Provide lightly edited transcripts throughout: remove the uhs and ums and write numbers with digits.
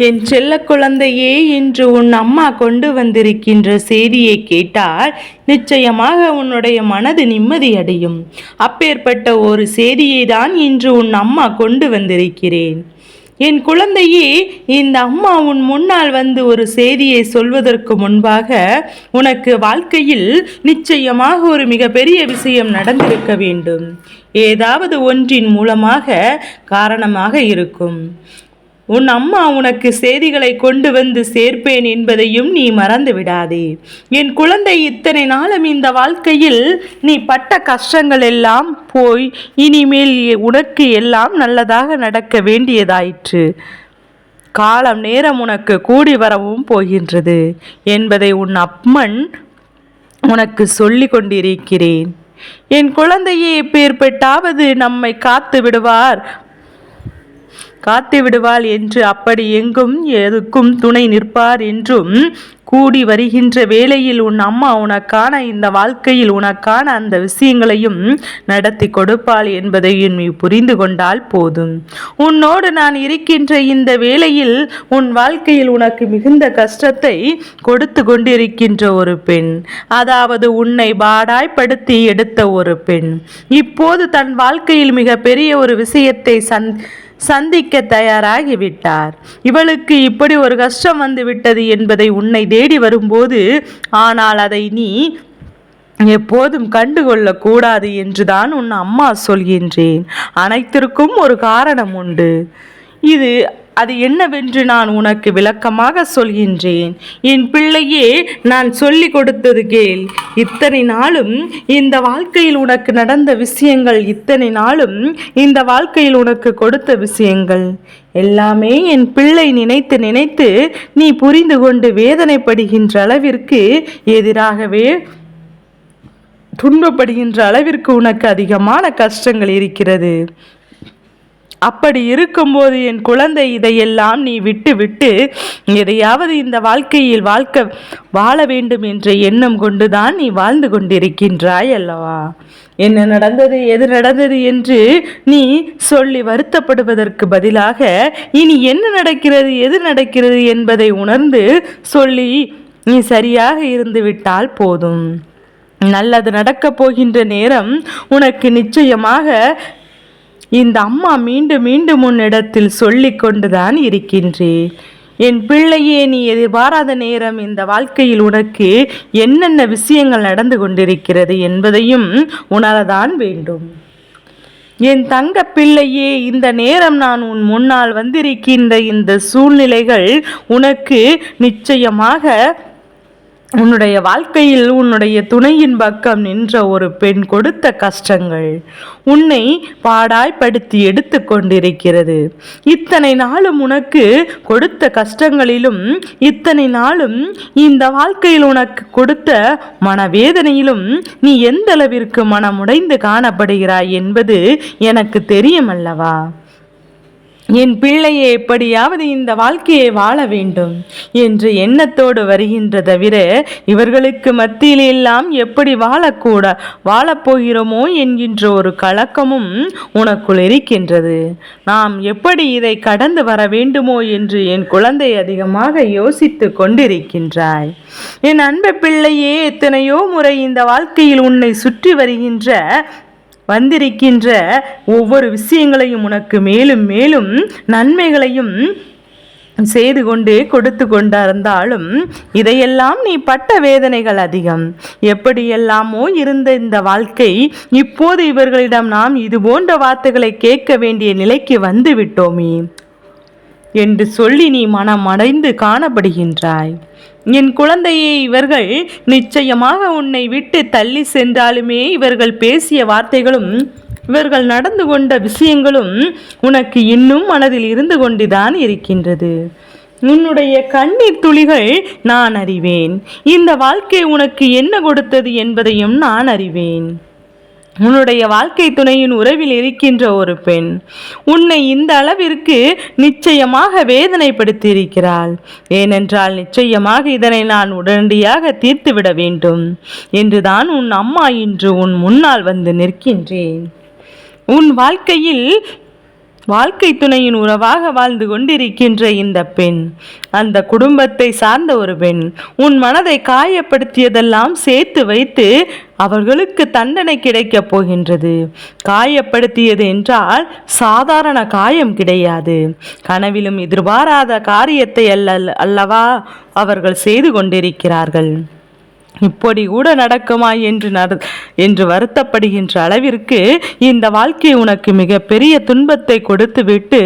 என் செல்ல குழந்தையே, இன்று உன் அம்மா கொண்டு வந்திருக்கின்ற செய்தியை கேட்டால் நிச்சயமாக உன்னுடைய மனது நிம்மதியடையும். அப்பேற்பட்ட ஒரு செய்தியை தான் இன்று உன் அம்மா கொண்டு வந்திருக்கிறேன். என் குழந்தையே, இந்த அம்மா உன் முன்னால் வந்து ஒரு செய்தியை சொல்வதற்கு முன்பாக உனக்கு வாழ்க்கையில் நிச்சயமாக ஒரு மிகப்பெரிய விஷயம் நடந்திருக்க வேண்டும். ஏதாவது ஒன்றின் மூலமாக காரணமாக இருக்கும். உன் அம்மா உனக்கு செய்திகளை கொண்டு வந்து சேர்ப்பேன் என்பதையும் நீ மறந்து விடாதே. என் குழந்தை, இத்தனை நாளும் இந்த வாழ்க்கையில் நீ பட்ட கஷ்டங்கள் எல்லாம் போய் இனிமேல் உனக்கு எல்லாம் நல்லதாக நடக்க வேண்டியதாயிற்று. காலம் நேரம் உனக்கு கூடி வரவும் போகின்றது என்பதை உன் அம்மன் உனக்கு சொல்லி கொண்டிருக்கிறேன். என் குழந்தையே, எப்பேற்பட்டாவது நம்மை காத்து விடுவாள் என்று, அப்படி எங்கும் எதுக்கும் துணை நிற்பார் என்றும் கூடி வருகின்ற வேளையில் உன் அம்மா உனக்கான இந்த வாழ்க்கையில் உனக்கான அந்த விஷயங்களையும் நடத்தி கொடுப்பாள் என்பதையும் நீ புரிந்து கொண்டால் போதும். உன்னோடு நான் இருக்கின்ற இந்த வேளையில் உன் வாழ்க்கையில் உனக்கு மிகுந்த கஷ்டத்தை கொடுத்து கொண்டிருக்கின்ற ஒரு பெண், அதாவது உன்னை பாடாய்படுத்தி எடுத்த ஒரு பெண், இப்போது தன் வாழ்க்கையில் மிக பெரிய ஒரு விஷயத்தை சந்திக்க தயாராகிவிட்டார். இவளுக்கு இப்படி ஒரு கஷ்டம் வந்து விட்டது என்பதை உன்னை தேடி வரும்போது, ஆனால் அதை நீ எப்போதும் கண்டுகொள்ளக் கூடாது என்றுதான் உன் அம்மா சொல்கின்றேன். அனைத்திற்கும் ஒரு காரணம் உண்டு. அது என்னவென்று நான் உனக்கு விளக்கமாக சொல்கின்றேன். என் பிள்ளையே, நான் சொல்லி கொடுத்தது கேள். இத்தனை நாளும் இந்த வாழ்க்கையில் உனக்கு நடந்த விஷயங்கள், இத்தனை நாளும் இந்த வாழ்க்கையில் உனக்கு கொடுத்த விஷயங்கள் எல்லாமே என் பிள்ளை நினைத்து நினைத்து நீ புரிந்து கொண்டு வேதனைப்படுகின்ற அளவிற்கு, எதிராகவே துன்பப்படுகின்ற அளவிற்கு உனக்கு அதிகமான கஷ்டங்கள் இருக்கிறது. அப்படி இருக்கும்போது என் குழந்தை, இதையெல்லாம் நீ விட்டு எதையாவது இந்த வாழ்க்கையில் வாழ வேண்டும் என்ற எண்ணம் கொண்டுதான் நீ வாழ்ந்து கொண்டிருக்கின்றாய் அல்லவா? என்ன நடந்தது, எது நடந்தது என்று நீ சொல்லி வருத்தப்படுவதற்கு பதிலாக, இனி என்ன நடக்கிறது, எது நடக்கிறது என்பதை உணர்ந்து சொல்லி நீ சரியாக இருந்து விட்டால் போதும். நல்லது நடக்கப் போகின்ற நேரம் உனக்கு நிச்சயமாக இந்த அம்மா மீண்டும் மீண்டும் உன்னிடத்தில் சொல்லி கொண்டுதான் இருக்கின்றேன். என் பிள்ளையே, நீ எதிர்பாராத நேரம் இந்த வாழ்க்கையில் உனக்கு என்னென்ன விஷயங்கள் நடந்து கொண்டிருக்கிறது என்பதையும் உணரதான் வேண்டும். என் தங்க பிள்ளையே, இந்த நேரம் நான் உன் முன்னால் வந்திருக்கின்ற இந்த சூழ்நிலைகள் உனக்கு நிச்சயமாக உன்னுடைய வாழ்க்கையில் உன்னுடைய துணையின் பக்கம் நின்ற ஒரு பெண் கொடுத்த கஷ்டங்கள் உன்னை பாடாய்படுத்தி எடுத்து கொண்டிருக்கிறது. இத்தனை நாளும் உனக்கு கொடுத்த கஷ்டங்களிலும், இத்தனை நாளும் இந்த வாழ்க்கையில் உனக்கு கொடுத்த மனவேதனையிலும் நீ எந்த அளவிற்கு மனமுடைந்து காணப்படுகிறாய் என்பது எனக்கு தெரியும் அல்லவா? என் பிள்ளையை எப்படியாவது இந்த வாழ்க்கையை வாழ வேண்டும் என்ற எண்ணத்தோடு வருகின்ற தவிர, இவர்களுக்கு மத்தியில் எல்லாம் எப்படி வாழப்போகிறோமோ என்கின்ற ஒரு கலக்கமும் உனக்குள் இருக்கின்றது. நாம் எப்படி இதை கடந்து வர வேண்டுமோ என்று என் குழந்தை அதிகமாக யோசித்து கொண்டிருக்கின்றாய். என் அன்பு பிள்ளையே, எத்தனையோ முறை இந்த வாழ்க்கையில் உன்னை சுற்றி வந்திருக்கின்ற ஒவ்வொரு விஷயங்களையும் உனக்கு மேலும் மேலும் நன்மைகளையும் செய்து கொண்டே கொடுத்து கொண்டிருந்தாலும், இதையெல்லாம் நீ பட்ட வேதனைகள் அதிகம். எப்படியெல்லாமோ இருந்த இந்த வாழ்க்கை, இப்போது இவர்களிடம் நாம் இது போன்ற வார்த்தைகளை கேட்க வேண்டிய நிலைக்கு வந்து விட்டோமே என்று சொல்லி நீ மனமடைந்து காணப்படுகின்றாய். என் குழந்தையே, இவர்கள் நிச்சயமாக உன்னை விட்டு தள்ளி சென்றாலுமே இவர்கள் பேசிய வார்த்தைகளும் இவர்கள் நடந்து கொண்ட விஷயங்களும் உனக்கு இன்னும் மனதில் இருந்து கொண்டுதான் இருக்கின்றது. உன்னுடைய கண்ணீர் துளிகள் நான் அறிவேன். இந்த வாழ்க்கை உனக்கு என்ன கொடுத்தது என்பதையும் நான் அறிவேன். உன்னுடைய வாழ்க்கை துணையின் உறவில் இருக்கின்ற ஒரு பெண் உன்னை இந்த அளவிற்கு நிச்சயமாக வேதனைப்படுத்தி இருக்கிறாள். ஏனென்றால் நிச்சயமாக இதனை நான் உடனடியாக தீர்த்துவிட வேண்டும் என்றுதான் உன் அம்மா இன்று உன் முன்னால் வந்து நிற்கின்றேன். உன் வாழ்க்கையில் வாழ்க்கை துணையின் உறவாக வாழ்ந்து கொண்டிருக்கின்ற இந்த பெண், அந்த குடும்பத்தை சார்ந்த ஒரு பெண், உன் மனதை காயப்படுத்தியதெல்லாம் சேர்த்து வைத்து அவர்களுக்கு தண்டனை கிடைக்கப் போகின்றது. காயப்படுத்தியது என்றால் சாதாரண காயம் கிடையாது. கனவிலும் எதிர்பாராத காரியத்தை அல்லவா அவர்கள் செய்து கொண்டிருக்கிறார்கள். இப்படி கூட நடக்குமா என்று வருத்தப்படுகின்ற அளவிற்கு இந்த வாழ்க்கை உனக்கு மிக பெரிய துன்பத்தை கொடுத்துவிட்டு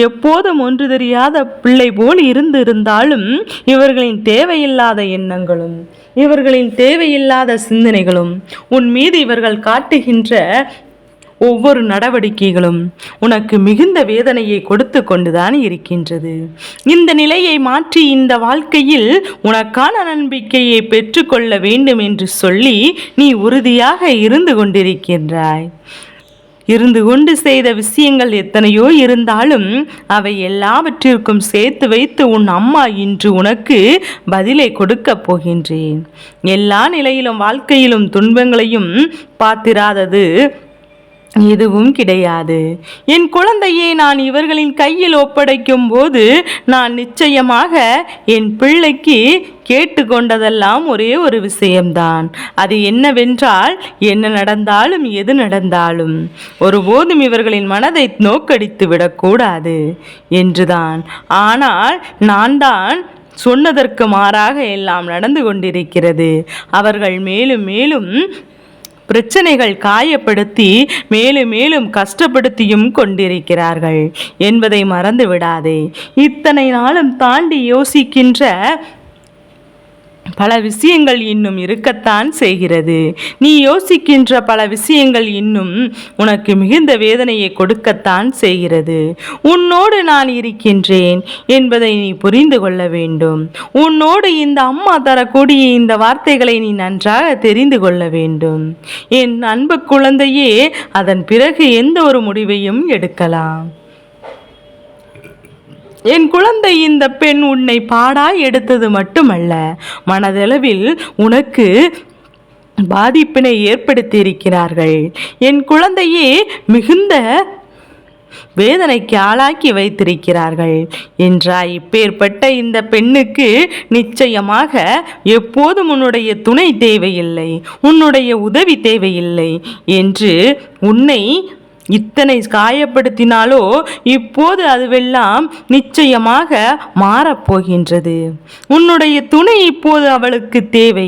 எப்போதும் ஒன்று தெரியாத பிள்ளை போல் இருந்தாலும் இவர்களின் தேவையில்லாத எண்ணங்களும் இவர்களின் தேவையில்லாத சிந்தனைகளும் உன் மீது இவர்கள் காட்டுகின்ற ஒவ்வொரு நடவடிக்கைகளும் உனக்கு மிகுந்த வேதனையை கொடுத்து கொண்டுதான் இருக்கின்றது. இந்த நிலையை மாற்றி இந்த வாழ்க்கையில் உனக்கான நம்பிக்கையை பெற்றுக்கொள்ள வேண்டும் என்று சொல்லி நீ உறுதியாக இருந்து கொண்டிருக்கின்றாய். இருந்து கொண்டு செய்த விஷயங்கள் எத்தனையோ இருந்தாலும் அவை எல்லாவற்றிற்கும் சேர்த்து வைத்து உன் அம்மா இன்று உனக்கு பதிலை கொடுக்கப் போகின்றேன். எல்லா நிலையிலும் வாழ்க்கையிலும் துன்பங்களையும் பார்த்திராதது எதுவும் கிடையாது. என் குழந்தையை நான் இவர்களின் கையில் ஒப்படைக்கும் போது நான் நிச்சயமாக என் பிள்ளைக்கு கேட்டுக்கொண்டதெல்லாம் ஒரே ஒரு விஷயம்தான். அது என்னவென்றால், என்ன நடந்தாலும் எது நடந்தாலும் ஒருபோதும் இவர்களின் மனதை நோக்கடித்து விடக்கூடாது என்றுதான். ஆனால் நான் தான் சொன்னதற்கு மாறாக எல்லாம் நடந்து கொண்டிருக்கிறது. அவர்கள் மேலும் மேலும் பிரச்சனைகள் காயப்படுத்தி மேலும் மேலும் கஷ்டப்படுத்தியும் கொண்டிருக்கிறார்கள் என்பதை மறந்து விடாதே. இத்தனை நாளும் தாண்டி யோசிக்கின்ற பல விஷயங்கள் இன்னும் இருக்கத்தான் செய்கிறது. நீ யோசிக்கின்ற பல விஷயங்கள் இன்னும் உனக்கு மிகுந்த வேதனையை கொடுக்கத்தான் செய்கிறது. உன்னோடு நான் இருக்கின்றேன் என்பதை நீ புரிந்து கொள்ள வேண்டும். உன்னோடு இந்த அம்மா தரக்கூடிய இந்த வார்த்தைகளை நீ நன்றாக தெரிந்து கொள்ள வேண்டும். என் அன்பு குழந்தையே, அதன் பிறகு எந்த ஒரு முடிவையும் எடுக்கலாம். என் குழந்தை, இந்த பெண் உன்னை பாடாய் எடுத்தது மட்டுமல்ல, மனதளவில் உனக்கு பாதிப்பினை ஏற்படுத்தி இருக்கிறார்கள். என் குழந்தையே, மிகுந்த வேதனைக்கு ஆளாக்கி வைத்திருக்கிறார்கள் என்றாய். இப்பேற்பட்ட இந்த பெண்ணுக்கு நிச்சயமாக எப்போதும் உன்னுடைய துணை தேவையில்லை, உன்னுடைய உதவி தேவையில்லை என்று உன்னை இத்தனை காயப்படுத்தினாலோ இப்போது அதுவெல்லாம் நிச்சயமாக மாறப்போகின்றது. உன்னுடைய துணை இப்போது அவளுக்கு தேவை,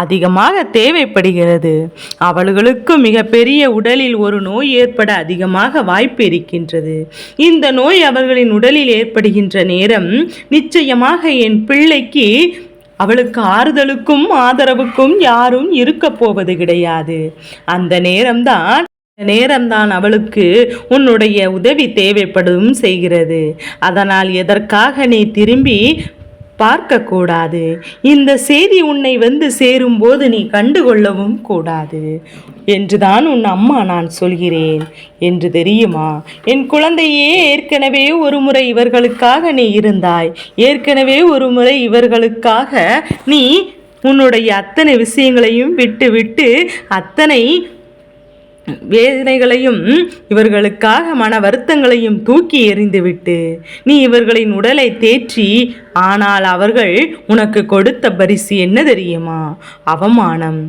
அதிகமாக தேவைப்படுகிறது. அவர்களுக்கு மிகப்பெரிய உடலில் ஒரு நோய் ஏற்பட அதிகமாக வாய்ப்பு இருக்கின்றது. இந்த நோய் அவர்களின் உடலில் ஏற்படுகின்ற நேரம் நிச்சயமாக என் பிள்ளைக்கு அவளுக்கு ஆறுதலுக்கும் ஆதரவுக்கும் யாரும் இருக்க போவது கிடையாது. அந்த நேரம்தான் அவளுக்கு உன்னுடைய உதவி தேவைப்படும் செய்கிறது. அதனால் எதற்காக நீ திரும்பி பார்க்கக்கூடாது. இந்த செய்தி உன்னை வந்து சேரும்போது நீ கண்டுகொள்ளவும் கூடாது என்றுதான் உன் அம்மா நான் சொல்கிறேன் என்று தெரியுமா? என் குழந்தையே, ஏற்கனவே ஒரு முறை இவர்களுக்காக நீ இருந்தாய். ஏற்கனவே ஒரு முறை இவர்களுக்காக நீ உன்னுடைய அத்தனை விஷயங்களையும் விட்டு அத்தனை வேதனைகளையும் இவர்களுக்காக மன வருத்தங்களையும் தூக்கி எறிந்துவிட்டு நீ இவர்களின் உடலை தேற்றி, ஆனால் அவர்கள் உனக்கு கொடுத்த பரிசு என்ன தெரியுமா? அவமானம்.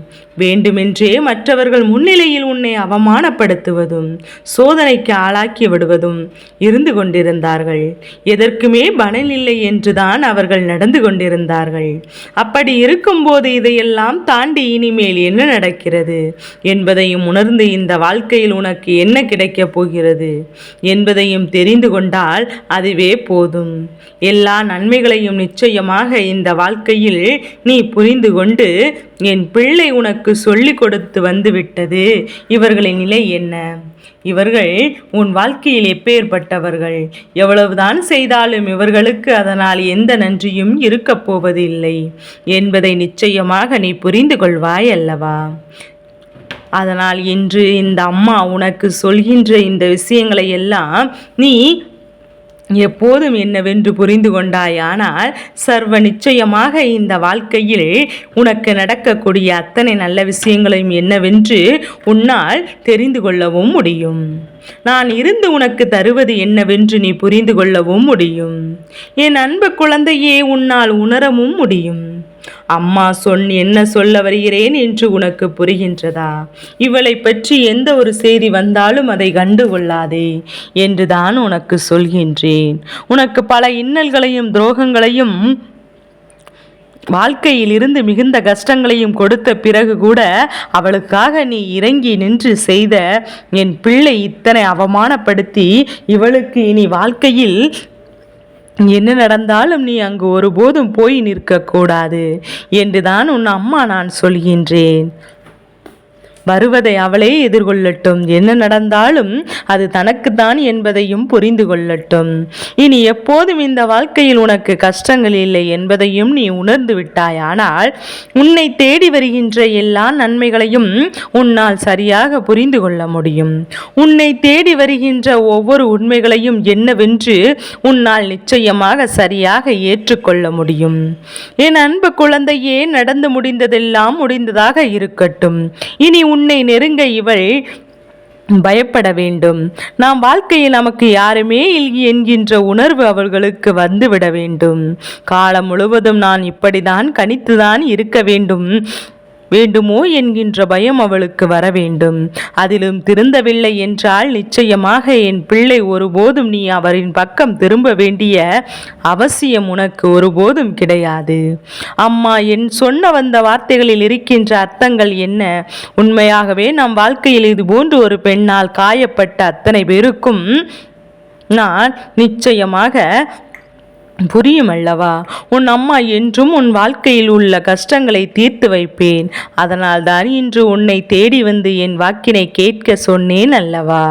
வேண்டுமென்றே மற்றவர்கள் முன்னிலையில் உன்னை அவமானப்படுத்துவதும் சோதனைக்கு ஆளாக்கி விடுவதும் இருந்து கொண்டிருந்தார்கள். எதற்குமே பலனில்லை என்றுதான் அவர்கள் நடந்து கொண்டிருந்தார்கள். அப்படி இருக்கும்போது இதையெல்லாம் தாண்டி இனிமேல் என்ன நடக்கிறது என்பதையும் உணர்ந்து இந்த வாழ்க்கையில் உனக்கு என்ன கிடைக்கப் போகிறது என்பதையும் தெரிந்து கொண்டால் அதுவே போதும். எல்லா நன்மைகளையும் நிச்சயமாக இந்த வாழ்க்கையில் நீ புரிந்து கொண்டு, என் பிள்ளை உனக்கு சொல்லிக் கொடுத்து வந்துவிட்டது. இவர்களின் நிலை என்ன? இவர்கள் உன் வாழ்க்கையில் எப்பேற்பட்டவர்கள்? எவ்வளவுதான் செய்தாலும் இவர்களுக்கு அதனால் எந்த நன்றியும் இருக்கப் போவதில்லை என்பதை நிச்சயமாக நீ புரிந்து கொள்வாய் அல்லவா? அதனால் இன்று இந்த அம்மா உனக்கு சொல்கின்ற இந்த விஷயங்களை எல்லாம் நீ எப்போதும் என்னவென்று புரிந்து கொண்டாயானால் சர்வ நிச்சயமாக இந்த வாழ்க்கையில் உனக்கு நடக்கக்கூடிய அத்தனை நல்ல விஷயங்களையும் என்னவென்று உன்னால் தெரிந்து கொள்ளவும் முடியும். நான் இருந்து உனக்கு தருவது என்னவென்று நீ புரிந்து கொள்ளவும் முடியும். என் அன்பு குழந்தையே, உன்னால் உணரவும் முடியும். அம்மா என்ன சொல்ல வருகிறேன் என்று உனக்கு புரிகின்றதா? இவளை பற்றி எந்த ஒரு செய்தி வந்தாலும் அதை கண்டு கொள்ளாதே என்றுதான் உனக்கு சொல்கின்றேன். உனக்கு பல இன்னல்களையும் துரோகங்களையும் வாழ்க்கையில் இருந்து மிகுந்த கஷ்டங்களையும் கொடுத்த பிறகு கூட அவளுக்காக நீ இறங்கி நின்று செய்த என் பிள்ளை இத்தனை அவமானப்படுத்தி இவளுக்கு இனி வாழ்க்கையில் என்ன நடந்தாலும் நீ அங்கு ஒருபோதும் போய் நிற்கக்கூடாது என்றுதான் உன் அம்மா நான் சொல்கின்றேன். வருவதை அவளே எதிர்கொள்ளட்டும். என்ன நடந்தாலும் அது தனக்குத்தான் என்பதையும் புரிந்து கொள்ளட்டும். இனி எப்போதும் இந்த வாழ்க்கையில் உனக்கு கஷ்டங்கள் இல்லை என்பதையும் நீ உணர்ந்து விட்டாயானால் உன்னை தேடி வருகின்ற எல்லா நன்மைகளையும் உன்னால் சரியாக புரிந்து கொள்ள முடியும். உன்னை தேடி வருகின்ற ஒவ்வொரு உண்மைகளையும் என்னவென்று உன்னால் நிச்சயமாக சரியாக ஏற்றுக்கொள்ள முடியும். என் அன்பு குழந்தையே, நடந்து முடிந்ததெல்லாம் முடிந்ததாக இருக்கட்டும். இனி உன்னை நெருங்க இவள் பயப்பட வேண்டும். நாம் வாழ்க்கையில் நமக்கு யாருமே இல்லை என்கின்ற உணர்வு அவர்களுக்கு வந்துவிட வேண்டும். காலம் முழுவதும் நான் இப்படிதான் கணித்துதான் இருக்க வேண்டுமோ என்கின்ற பயம் அவளுக்கு வர வேண்டும். அதிலும் திருந்தவில்லை என்றால் நிச்சயமாக என் பிள்ளை ஒருபோதும் நீ அவரின் பக்கம் திரும்ப வேண்டிய அவசியம் உனக்கு ஒருபோதும் கிடையாது. அம்மா என் சொன்ன வந்த வார்த்தைகளில் இருக்கின்ற அர்த்தங்கள் என்ன? உண்மையாகவே நம் வாழ்க்கையில் இது போன்று ஒரு பெண்ணால் காயப்பட்ட அத்தனை பேருக்கும் நான் நிச்சயமாக புரியும் அல்லவா? உன் அம்மா என்றும் உன் வாழ்க்கையில் உள்ள கஷ்டங்களை தீர்த்து வைப்பேன். அதனால்தான் இன்று உன்னை தேடி வந்து என் வாக்கினை கேட்க சொன்னேன் அல்லவா?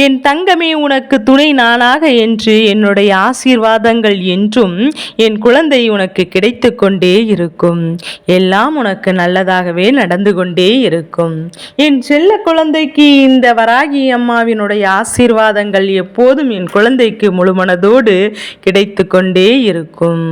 என் தங்கமே, உனக்கு துணை நானாக என்று என்னுடைய ஆசீர்வாதங்கள் என்றும் என் குழந்தை உனக்கு கிடைத்து கொண்டே இருக்கும். எல்லாம் உனக்கு நல்லதாகவே நடந்து கொண்டே இருக்கும். என் செல்ல குழந்தைக்கு இந்த வராகி அம்மாவினுடைய ஆசீர்வாதங்கள் எப்போதும் என் குழந்தைக்கு முழுமனதோடு கிடைத்து கொண்டே இருக்கும்.